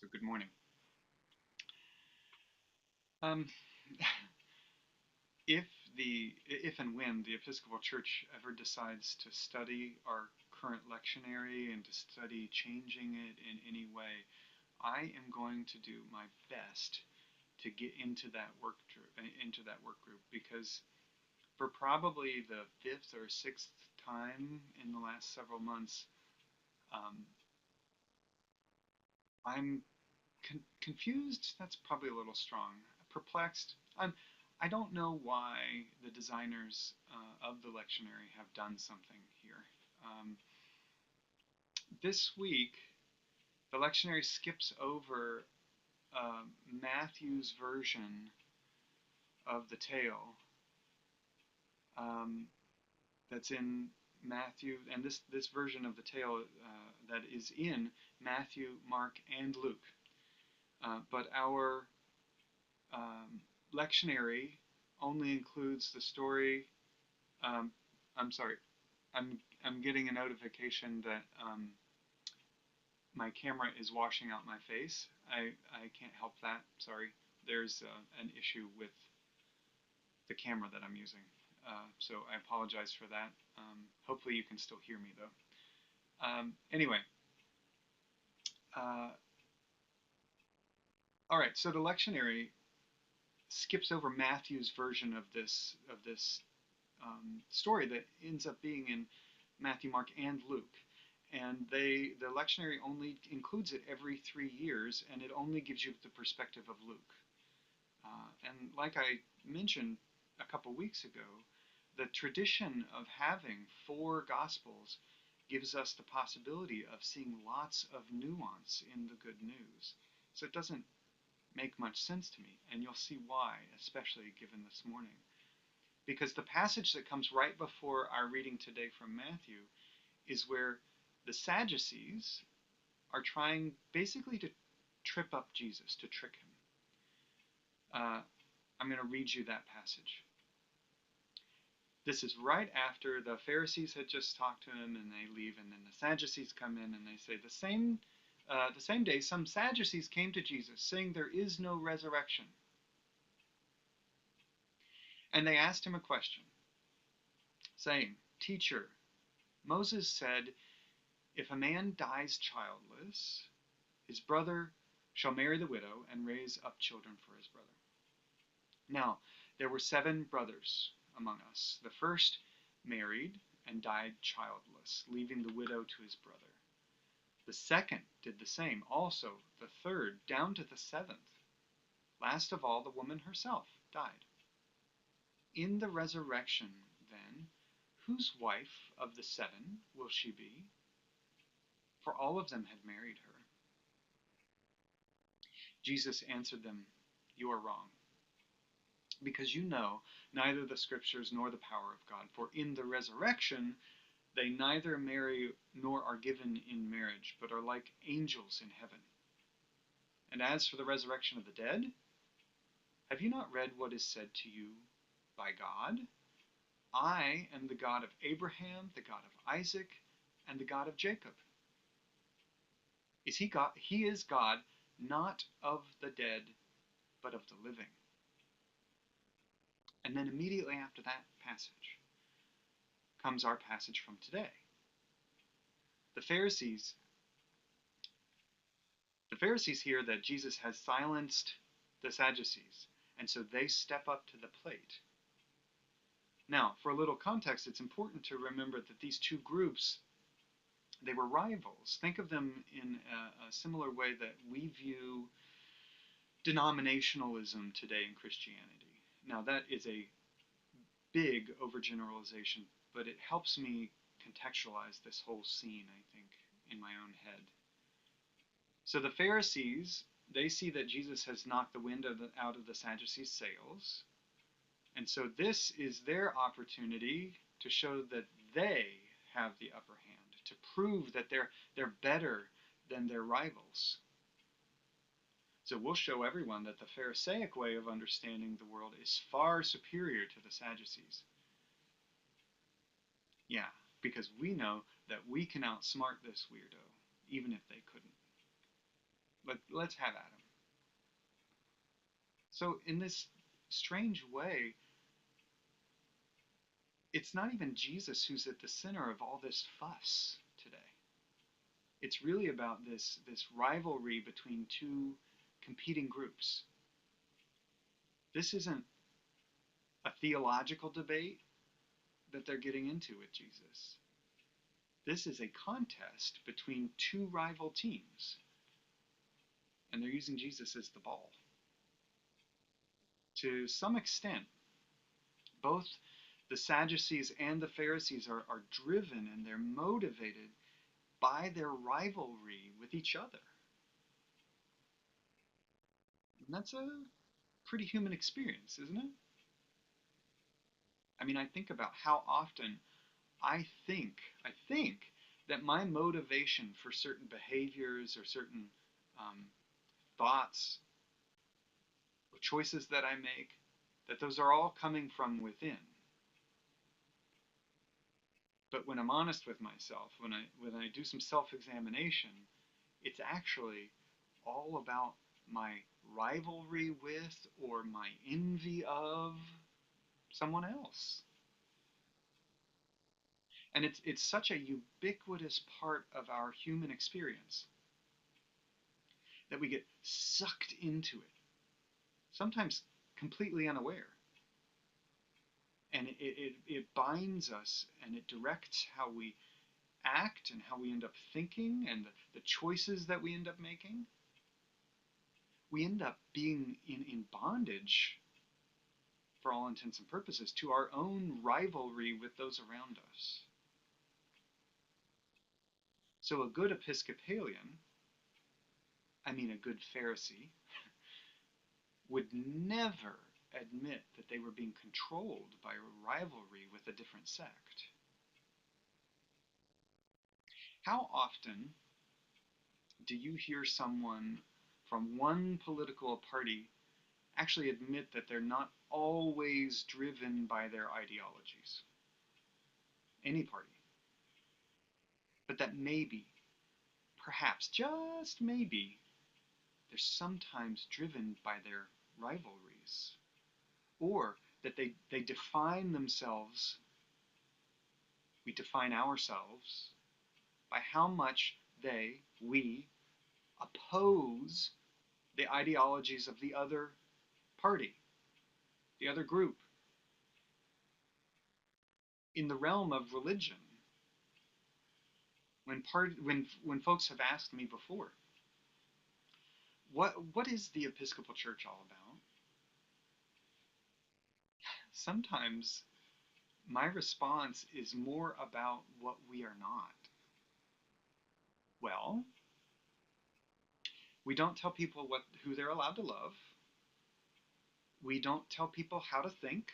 So good morning. Um, if if and when the Episcopal Church ever decides to study our current lectionary and to study changing it in any way, I am going to do my best to get into that work group because for probably the fifth or sixth time in the last several months, um, I'm confused. That's probably a little strong. Perplexed. I don't know why the designers of the lectionary have done something here. Um, this week, the lectionary skips over Matthew's version of the tale um, that's in Matthew, and this version of the tale that is in Matthew, Mark, and Luke. But our lectionary only includes the story. Um, I'm sorry. I'm getting a notification that my camera is washing out my face. I can't help that. Sorry. There's an issue with the camera that I'm using. So I apologize for that. Hopefully you can still hear me though. Anyway, uh, all right. So the lectionary skips over Matthew's version of this story that ends up being in Matthew, Mark, and Luke. And the lectionary only includes it every 3 years, and it only gives you the perspective of Luke. And like I mentioned a couple weeks ago, the tradition of having four Gospels gives us the possibility of seeing lots of nuance in the good news. So it doesn't make much sense to me, and you'll see why, especially given this morning. Because the passage that comes right before our reading today from Matthew is where the Sadducees are trying basically to trip up Jesus, to trick him. I'm going to read you that passage. This is right after the Pharisees had just talked to him and they leave, and then the Sadducees come in and they say, the same day, some Sadducees came to Jesus, saying there is no resurrection. And they asked him a question, saying, Teacher, Moses said, if a man dies childless, his brother shall marry the widow and raise up children for his brother. Now, there were 7 brothers among us. The first married and died childless, leaving the widow to his brother. The second did the same, also the third, down to the 7th. Last of all, the woman herself died. In the resurrection, then, whose wife of the 7 will she be? For all of them had married her. Jesus answered them, You are wrong, because you know neither the Scriptures nor the power of God. For in the resurrection they neither marry nor are given in marriage, but are like angels in heaven. And as for the resurrection of the dead, have you not read what is said to you by God? I am the God of Abraham, the God of Isaac, and the God of Jacob. Is he God? He is God, not of the dead, but of the living. And then immediately after that passage comes our passage from today. The Pharisees hear that Jesus has silenced the Sadducees, and so they step up to the plate. Now, for a little context, it's important to remember that these two groups, they were rivals. Think of them in a similar way that we view denominationalism today in Christianity. Now, that is a big overgeneralization, but it helps me contextualize this whole scene, I think, in my own head. So the Pharisees, they see that Jesus has knocked the wind out of the Sadducees' sails, and so this is their opportunity to show that they have the upper hand, to prove that they're better than their rivals. So we'll show everyone that the Pharisaic way of understanding the world is far superior to the Sadducees. Yeah, because we know that we can outsmart this weirdo, even if they couldn't. Let's have at him. So in this strange way, it's not even Jesus who's at the center of all this fuss today. It's really about this rivalry between two competing groups. This isn't a theological debate that they're getting into with Jesus. This is a contest between two rival teams, and they're using Jesus as the ball. To some extent, both the Sadducees and the Pharisees are driven and they're motivated by their rivalry with each other. And that's a pretty human experience, isn't it? I mean, I think about how often I think that my motivation for certain behaviors or certain um, thoughts or choices that I make, that those are all coming from within. But when I'm honest with myself, when I do some self-examination, it's actually all about my rivalry with or my envy of someone else. And it's such a ubiquitous part of our human experience that we get sucked into it, sometimes completely unaware. And it binds us and it directs how we act and how we end up thinking and the choices that we end up making. We end up being in bondage, for all intents and purposes, to our own rivalry with those around us. So a good Episcopalian, I mean a good Pharisee, would never admit that they were being controlled by a rivalry with a different sect. How often do you hear someone from one political party actually admit that they're not always driven by their ideologies? Any party. But that maybe, perhaps, just maybe, they're sometimes driven by their rivalries. Or that they define themselves, we define ourselves, by how much we, oppose the ideologies of the other party, the other group. In the realm of religion, when folks have asked me before, what is the Episcopal Church all about? Sometimes my response is more about what we are not. Well, we don't tell people who they're allowed to love. We don't tell people how to think.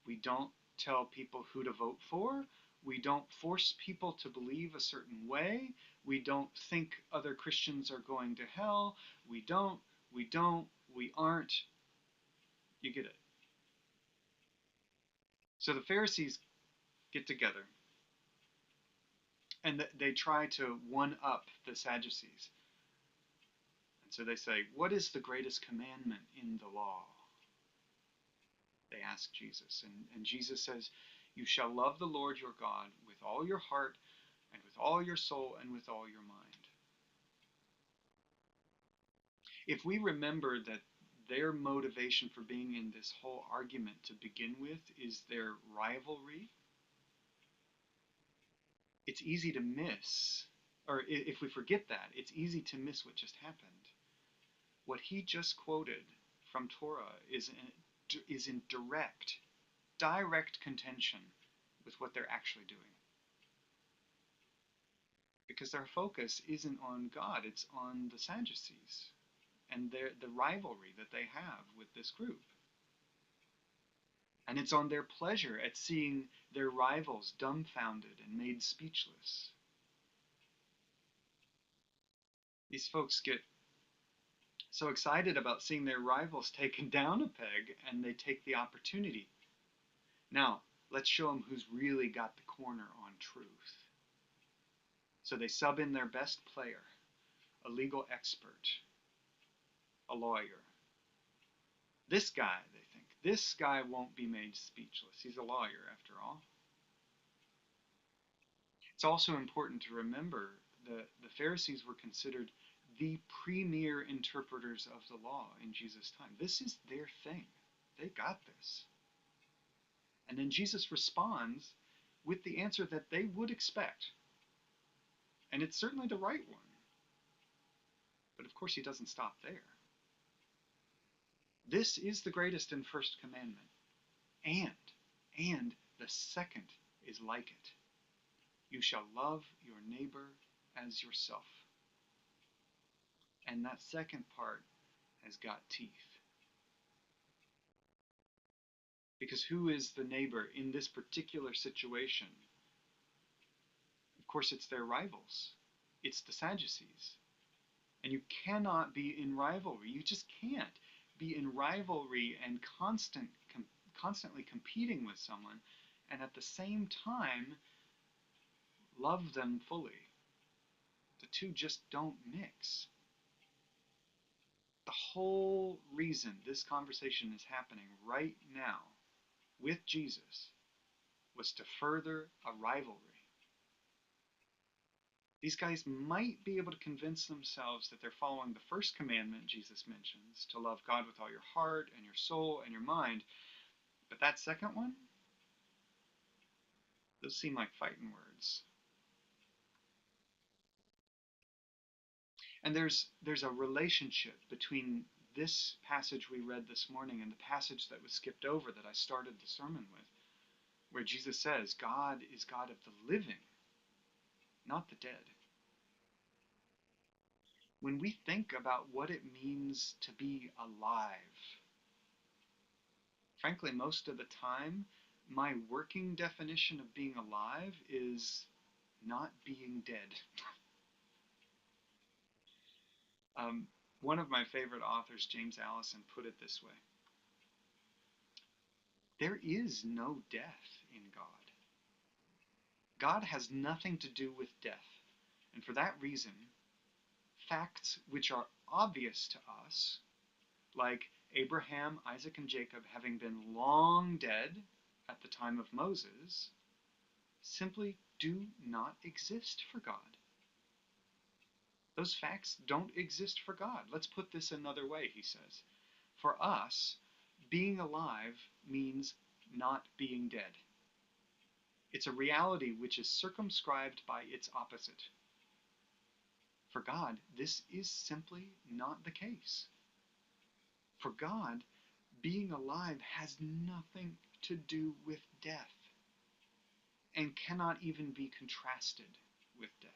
We don't tell people who to vote for. We don't force people to believe a certain way. We don't think other Christians are going to hell. We aren't. You get it. So the Pharisees get together and they try to one up the Sadducees. And so they say, what is the greatest commandment in the law? They ask Jesus. And Jesus says, you shall love the Lord your God with all your heart and with all your soul and with all your mind. If we remember that their motivation for being in this whole argument to begin with is their rivalry, it's easy to miss, or if we forget that, it's easy to miss what just happened. What he just quoted from Torah is in direct contention with what they're actually doing. Because their focus isn't on God, it's on the Sadducees and the rivalry that they have with this group. And it's on their pleasure at seeing their rivals dumbfounded and made speechless. These folks get so excited about seeing their rivals taken down a peg, and they take the opportunity. Now, let's show them who's really got the corner on truth. So they sub in their best player, a legal expert, a lawyer. This guy, they think, this guy won't be made speechless. He's a lawyer, after all. It's also important to remember that the Pharisees were considered the premier interpreters of the law in Jesus' time. This is their thing. They got this. And then Jesus responds with the answer that they would expect. And it's certainly the right one. But of course, he doesn't stop there. This is the greatest and first commandment. And the second is like it. You shall love your neighbor as yourself. And that second part has got teeth. Because who is the neighbor in this particular situation? Of course, it's their rivals. It's the Sadducees. And you cannot be in rivalry. You just can't be in rivalry and constantly competing with someone and at the same time love them fully. The two just don't mix. The whole reason this conversation is happening right now with Jesus was to further a rivalry. These guys might be able to convince themselves that they're following the first commandment Jesus mentions, to love God with all your heart and your soul and your mind. But that second one, those seem like fighting words. And there's a relationship between this passage we read this morning and the passage that was skipped over that I started the sermon with, where Jesus says, God is God of the living, not the dead. When we think about what it means to be alive, frankly, most of the time, my working definition of being alive is not being dead. One of my favorite authors, James Allison, put it this way. There is no death in God. God has nothing to do with death. And for that reason, facts which are obvious to us, like Abraham, Isaac, and Jacob having been long dead at the time of Moses, simply do not exist for God. Those facts don't exist for God. Let's put this another way, he says. For us, being alive means not being dead. It's a reality which is circumscribed by its opposite. For God, this is simply not the case. For God, being alive has nothing to do with death and cannot even be contrasted with death.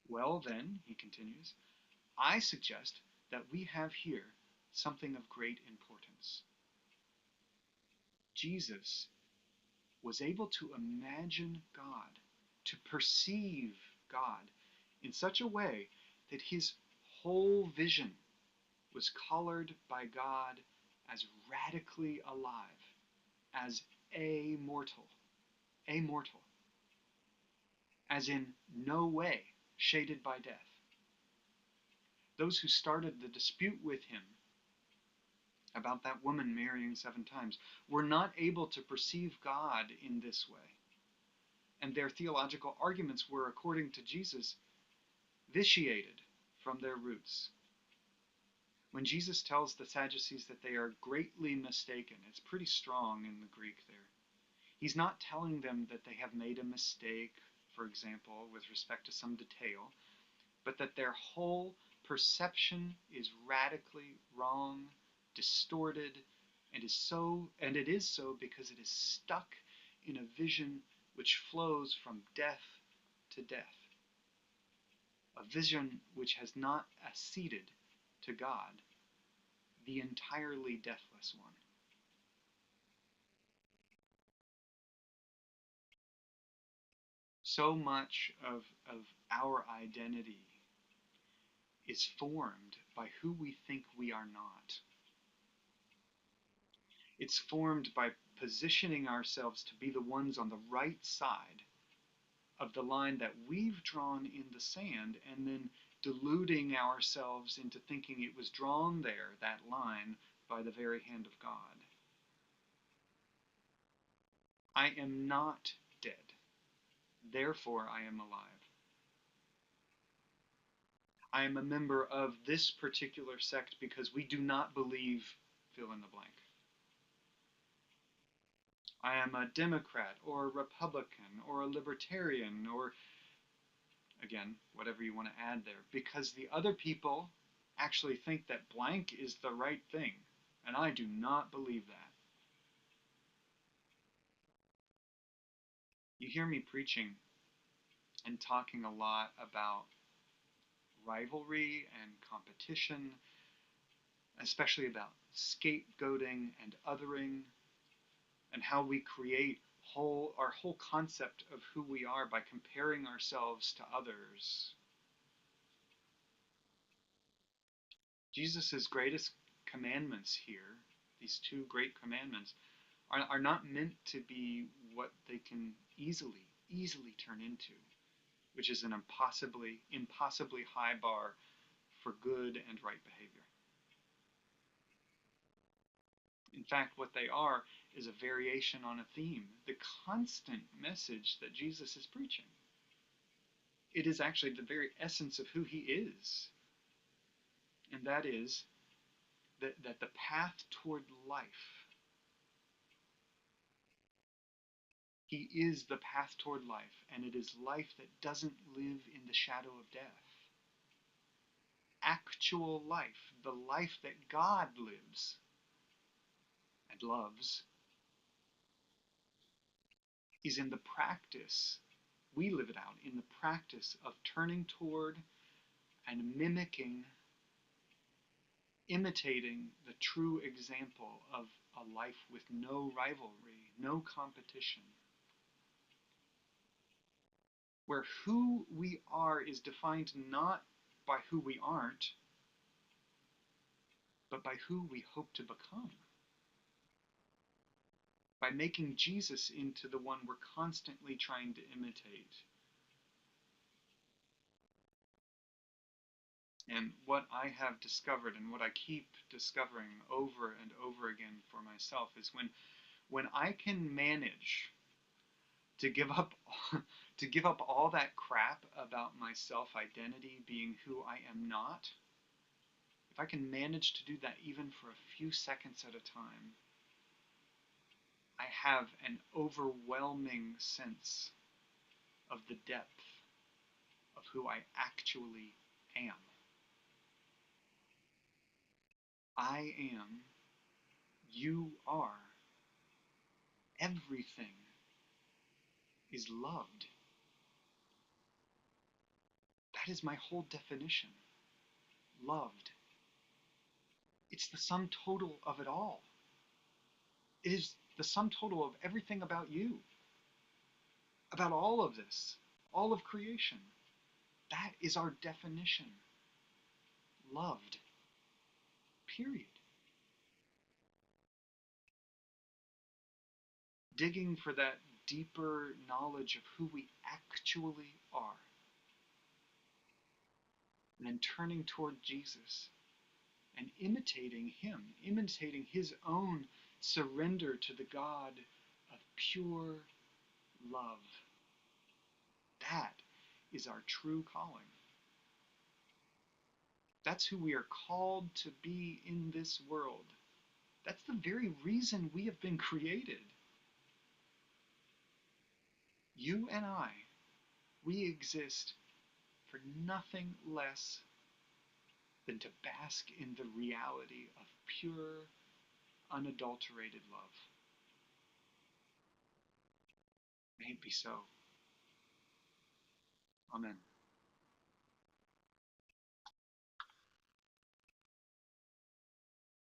Well then, he continues, I suggest that we have here something of great importance. Jesus was able to imagine God, to perceive God in such a way that his whole vision was colored by God as radically alive, as amortal, as in no way shaded by death. Those who started the dispute with him about that woman marrying 7 times were not able to perceive God in this way. And their theological arguments were, according to Jesus, vitiated from their roots. When Jesus tells the Sadducees that they are greatly mistaken, it's pretty strong in the Greek there. He's not telling them that they have made a mistake, for example, with respect to some detail, but that their whole perception is radically wrong, distorted, and it is so because it is stuck in a vision which flows from death to death. A vision which has not acceded to God, the entirely deathless one. So much of our identity is formed by who we think we are not. It's formed by positioning ourselves to be the ones on the right side of the line that we've drawn in the sand, and then deluding ourselves into thinking it was drawn there, that line, by the very hand of God. I am not dead, therefore I am alive. I am a member of this particular sect because we do not believe fill in the blank. I am a Democrat or a Republican or a Libertarian or, again, whatever you want to add there, because the other people actually think that blank is the right thing, and I do not believe that. You hear me preaching and talking a lot about rivalry and competition, especially about scapegoating and othering, and how we create our whole concept of who we are by comparing ourselves to others. Jesus' greatest commandments here, these two great commandments, are not meant to be what they can easily turn into, which is an impossibly high bar for good and right behavior. In fact, what they are is a variation on a theme, the constant message that Jesus is preaching. It is actually the very essence of who he is, and that is that the path toward life, he is the path toward life, and it is life that doesn't live in the shadow of death. Actual life, the life that God lives and loves, is in the practice, we live it out, in the practice of turning toward and mimicking, imitating the true example of a life with no rivalry, no competition, where who we are is defined not by who we aren't, but by who we hope to become. By making Jesus into the one we're constantly trying to imitate. And what I have discovered, and what I keep discovering over and over again for myself, is when I can manage to give up all that crap about my self-identity being who I am not, if I can manage to do that even for a few seconds at a time, I have an overwhelming sense of the depth of who I actually am. I am, you are, everything is loved. That is my whole definition. Loved. It's the sum total of it all. It is the sum total of everything about you, about all of this, all of creation. That is our definition. Loved. Period. Digging for that deeper knowledge of who we actually are, and then turning toward Jesus and imitating him, imitating his own surrender to the God of pure love. That is our true calling. That's who we are called to be in this world. That's the very reason we have been created. You and I, we exist for nothing less than to bask in the reality of pure, unadulterated love. May it be so. Amen.